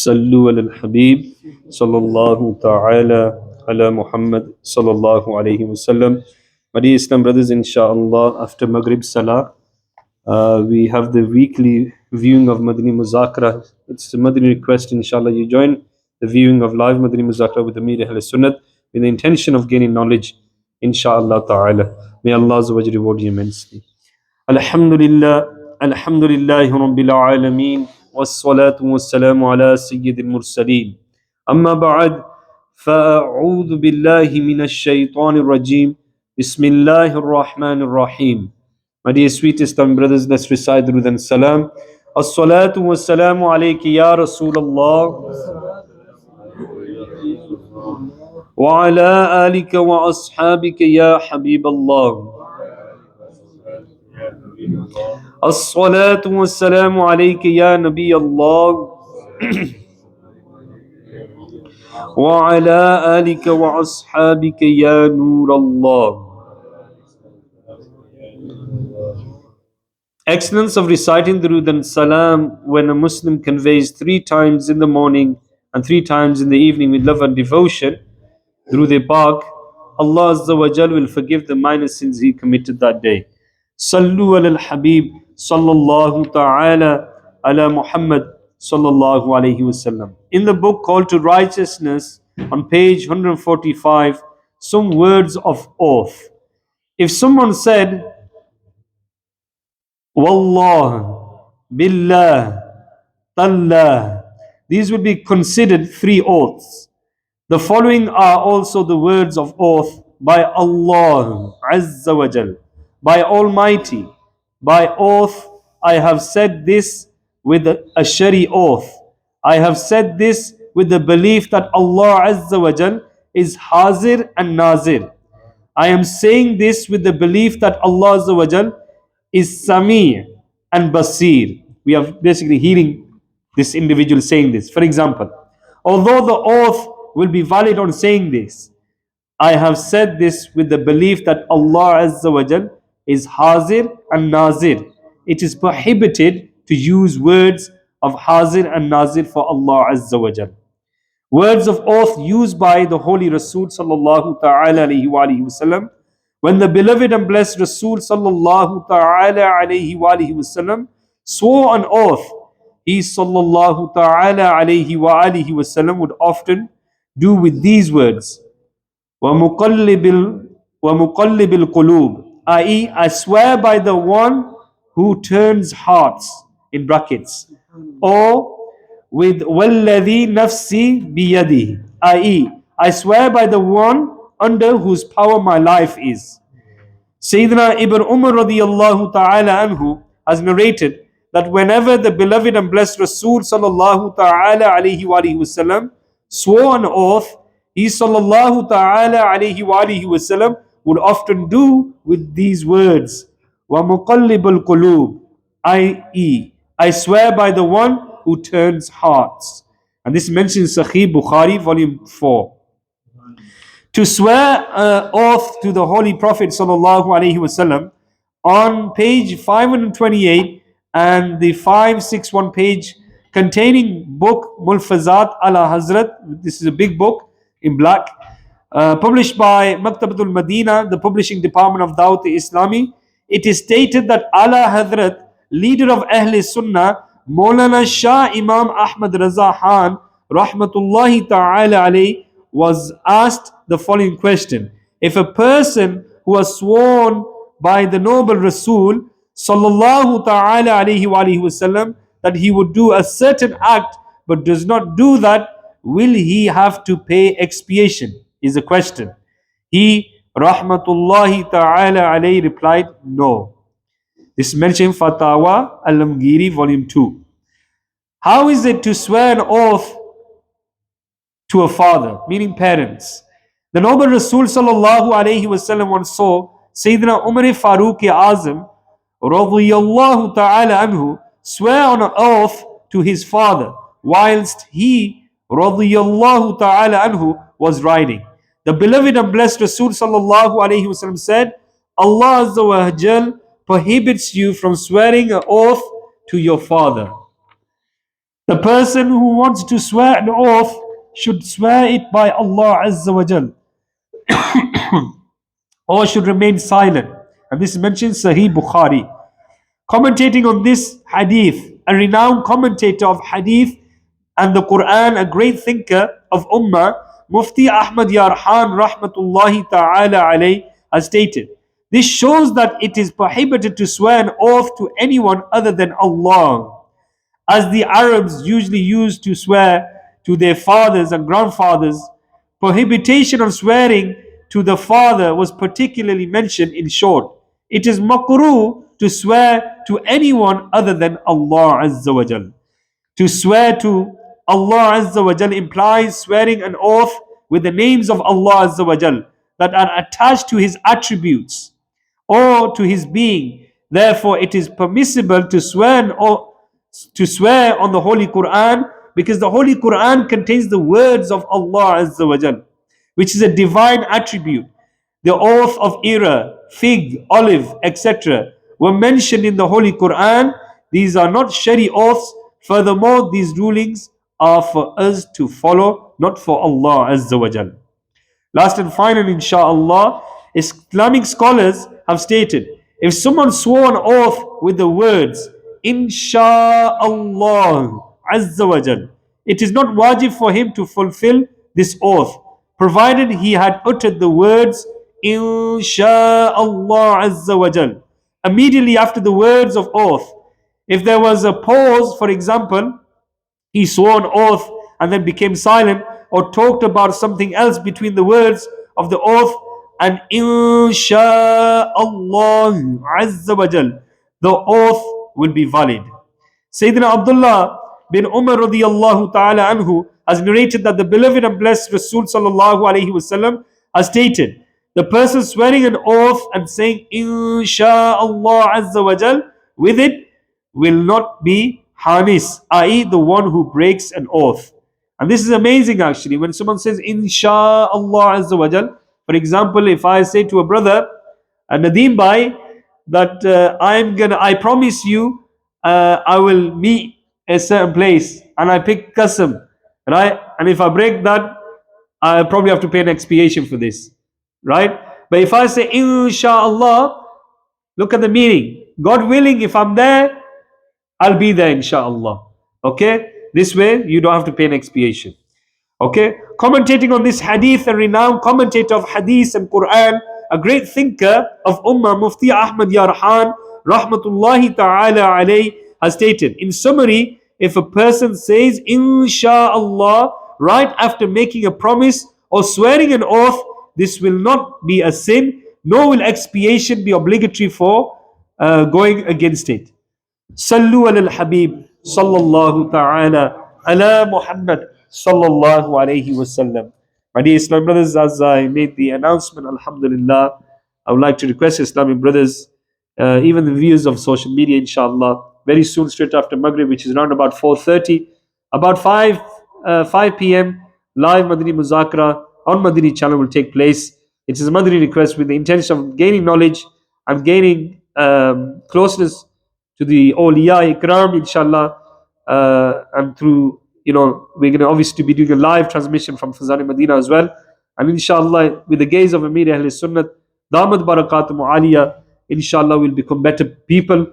Sallu ala al-Habib sallallahu ta'ala ala Muhammad sallallahu alayhi wasallam. My dear Islam brothers, inshallah, after Maghrib Salah, we have the weekly viewing of Madani Muzakra. It's a Madani request, inshallah, you join the viewing of live Madani Muzakra with Amir Ahl Sunnat with the intention of gaining knowledge, inshallah ta'ala. May Allah Azza wa Jalla reward you immensely. Alhamdulillah, Alhamdulillahi Rabbil Alameen, wassalatu wassalamu ala Sayyidil Mursaleen. Amma ba'ad, fa'a'udhu billahi minash shaytanir rajim. Bismillahir Rahmanir Rahim. My dear sweet Islam brothers, let's recite Durud and Salam. As-salatu wassalamu alayki ya Rasulullah wa ala alika wa ashabika ya Habib Allah. As-salatu wassalamu alayki ya Nabi Allah wa ala alika wa ashabika ya Nur Allah. Excellence of reciting Durud and Salam when a Muslim conveys 3 times in the morning and 3 times in the evening with love and devotion. Durud Pak, Allah Azza wa Jal will forgive the minor sins he committed that day. Sallu ala al-Habib sallallahu ta'ala ala Muhammad sallallahu alayhi wasallam. In the book Call to Righteousness, on page 145, some words of oath. If someone said, Wallah, Billah, Tallah, these would be considered 3 oaths. The following are also the words of oath by Allah Azza wa Jal, by Almighty. By oath, I have said this with a shari oath. I have said this with the belief that Allah Azza wa Jal is Hazir and Nazir. I am saying this with the belief that Allah Azza wa Jal is Sami' and Basir. We are basically hearing this individual saying this. For example, although the oath will be valid on saying this, I have said this with the belief that Allah Azza wa Jal is Hazir and Nazir. It is prohibited to use words of Hazir and Nazir for Allah Azza wa Jal. Words of oath used by the Holy Rasul sallallahu ta'ala alayhi wa alihi wasallam. When the beloved and blessed Rasul sallallahu ta'ala alayhi wa alihi wasallam swore an oath, he sallallahu ta'ala alayhi wa alihi wasallam would often do with these words, وَمُقَلِّبِ الْقُلُوبِ, i.e., I swear by the one who turns hearts, in brackets, or with وَالَّذِي نَفْسِي بِيَدِهِ, i.e., I swear by the one under whose power my life is. Sayyidina Ibn Umar radiyallahu ta'ala anhu has narrated that whenever the beloved and blessed Rasul sallallahu ta'ala alayhi wa alihi wasallam swore an oath, he sallallahu ta'ala alayhi wa alihi wasallam would often do with these words, وَمُقَلِّبُ الْقُلُوبِ, i.e., I swear by the one who turns hearts. And this mentions Sahih Bukhari, volume 4. To swear oath to the Holy Prophet sallallahu alaihi wasallam on page 528 and the 561 page containing book Mulfazat ala Hazrat. This is a big book in black, published by Maktabatul Madina, the publishing department of Dawateislami. It is stated that Ala Hazrat, leader of Ahl Sunnah, Maulana Shah Imam Ahmad Raza Khan, rahmatullahi ta'ala alayhi, was asked the following question: if a person who has sworn by the noble Rasul sallallahu ta'ala alayhi wa alihi wasallam that he would do a certain act but does not do that, will he have to pay expiation? Is the question. He rahmatullahi ta'ala alayhi replied, no. This is mentioned in Fatawa Al-Amgiri volume 2. How is it to swear an oath to a father, meaning parents? The noble Rasul sallallahu alayhi wasallam once saw Sayyidina Umar Farooq Azam radiyallahu ta'ala anhu swear on an oath to his father whilst he radiyallahu ta'ala anhu was riding. The beloved and blessed Rasul sallallahu alayhi wasallam said, Allah Azza wa Jal prohibits you from swearing an oath to your father. The person who wants to swear an oath should swear it by Allah Azza wa Jal, or should remain silent. And this is mentioned in Sahih Bukhari. Commentating on this hadith, a renowned commentator of hadith and the Quran, a great thinker of Ummah, Mufti Ahmad Yarhan Rahmatullahi Ta'ala alayh, has stated, this shows that it is prohibited to swear an oath to anyone other than Allah, as the Arabs usually used to swear to their fathers and grandfathers. Prohibition of swearing to the father was particularly mentioned in short. It is makruh to swear to anyone other than Allah Azza wa Jal. To swear to Allah Azza wa Jal implies swearing an oath with the names of Allah Azza wa Jal that are attached to His attributes or to His being. Therefore, it is permissible to swear on the Holy Quran, because the Holy Quran contains the words of Allah Azza wa Jal, which is a divine attribute. The oath of era, fig, olive, etc. were mentioned in the Holy Quran. These are not Shari oaths. Furthermore, these rulings are for us to follow, not for Allah Azza wa Jal. Last and final, inshallah, Islamic scholars have stated, if someone swore an oath with the words Insha'Allah Azza wa Jal, it is not wajib for him to fulfill this oath, provided he had uttered the words Insha'Allah Azza wa Jal immediately after the words of oath. If there was a pause, for example, he swore an oath and then became silent, or talked about something else between the words of the oath and Insha'Allah Azza wa Jal, the oath will be valid. Sayyidina Abdullah bin Umar radiyallahu ta'ala anhu has narrated that the beloved and blessed Rasul sallallahu alayhi wasallam has stated, the person swearing an oath and saying Insha'Allah Azza wa Jal with it will not be Hanis, i.e. the one who breaks an oath. And this is amazing actually. When someone says Insha'Allah Azza wa Jal, for example, if I say to a brother, Nadeem Bhai, that I promise you, I will meet a certain place, and I pick qasam, right? And if I break that, I probably have to pay an expiation for this, right? But if I say Insha'Allah, look at the meaning. God willing, if I'm there, I'll be there, inshallah. Okay? This way, you don't have to pay an expiation. Okay? Commentating on this hadith, a renowned commentator of hadith and Quran, a great thinker of Ummah, Mufti Ahmad Yarhan, Rahmatullahi Ta'ala alayh, has stated, in summary, if a person says Insha'Allah right after making a promise or swearing an oath, this will not be a sin, nor will expiation be obligatory for going against it. Sallu ala al-Habib sallallahu ta'ala ala Muhammad sallallahu alayhi wasallam. My dear Islamic brothers, as I made the announcement, alhamdulillah, I would like to request Islamic brothers, even the viewers of social media, inshallah, very soon, straight after Maghrib, which is around about 4:30, about 5 p.m., live Madani Muzakra on Madani channel will take place. It is a Madani request with the intention of gaining knowledge and gaining closeness to the awliya ikram, inshallah, and through, we're going to obviously be doing a live transmission from Fazani Medina as well, and inshallah with the gaze of Amir Ahl Sunnat Damat Barakatum Aliyah, inshallah we'll become better people,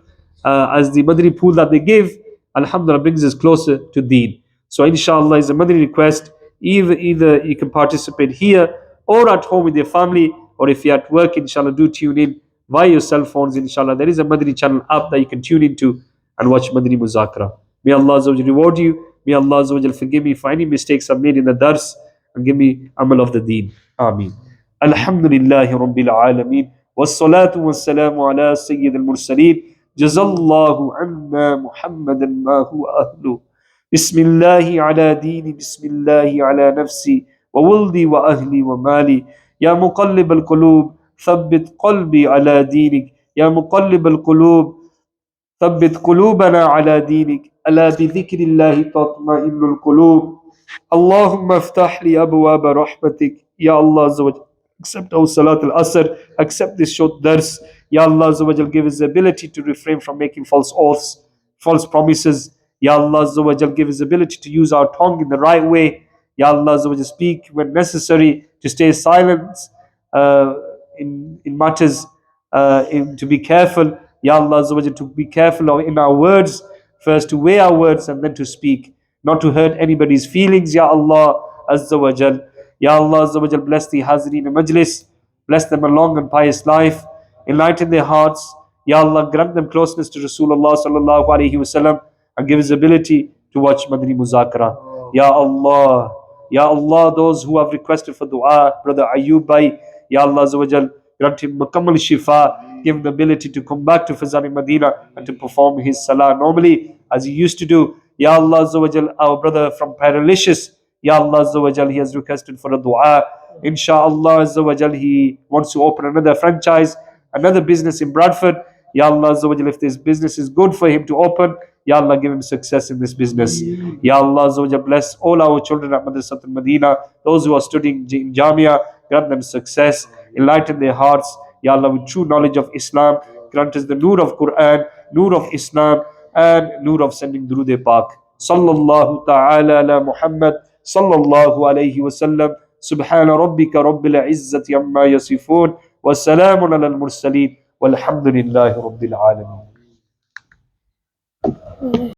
as the Madani pool that they give, alhamdulillah, brings us closer to Deen. So inshallah is a Madani request, either you can participate here or at home with your family, or if you're at work, inshallah, do tune in via your cell phones, inshallah. There is a Madani channel app that you can tune into and watch Madani Muzakra. May Allah Azza wa Jal reward you. May Allah Azza wa Jal forgive me for any mistakes I've made in the dars, and give me amal of the deen. Ameen. Alhamdulillahi Rabbil Alameen. Wassalatu wassalamu ala Sayyid al-Mursaleen. Jazallahu anna Muhammadan ma huwa ahlu. Bismillahi ala dini, bismillahi ala nafsi, wa wuldi wa ahli wa mali. Ya muqallib al-qulub, ثبت قلبي على دينك يا مقلب القلوب ثبت قلوبنا على دينك ألا بذكر الله تطمئن القلوب اللهم افتح لي أبواب رحمتك. Ya Allah Azza wa Jal, accept our Salat al-Asr, accept this short dars. Ya Allah Azza wa Jal, give us the ability to refrain from making false oaths, false promises. Ya Allah Azza wa Jal, give us ability to use our tongue in the right way. Ya Allah Azza wa Jal, speak when necessary, to stay silent uh, in matters, to be careful. Ya Allah Azza wa Jal, to be careful in our words, first to weigh our words and then to speak, not to hurt anybody's feelings. Ya Allah Azza wa Jal. Ya Allah Azza wa Jal, bless the Hazreen Majlis, bless them a long and pious life, enlighten their hearts. Ya Allah, grant them closeness to Rasulullah sallallahu alaihi wasallam, and give us ability to watch Madani Muzakara. Ya Allah, Ya Allah, those who have requested for dua, Brother Ayub Bhai, Ya Allah Azza wa Jal, grant him Mukammal Shifa, give him the ability to come back to Fazani Medina and to perform his salah normally as he used to do. Ya Allah Azza wa Jal, our brother from Paralicious, Ya Allah Azza wa Jal, he has requested for a dua. Insha'Allah Azza wa Jal, he wants to open another franchise, another business in Bradford. Ya Allah Azza wa Jal, if this business is good for him to open, Ya Allah, give him success in this business. Ya Allah Azza wa Jal, bless all our children at Madrasat al-Madina, those who are studying in Jamia, grant them success, enlighten their hearts. Ya Allah, with true knowledge of Islam, grant us the nur of Quran, nur of Islam, and nur of sending Durood Pak. Sallallahu ta'ala ala Muhammad, sallallahu alayhi wa sallam. سبحان ربك رب العزة عما يصفون وسلام على المرسلين والحمد لله رب العالمين.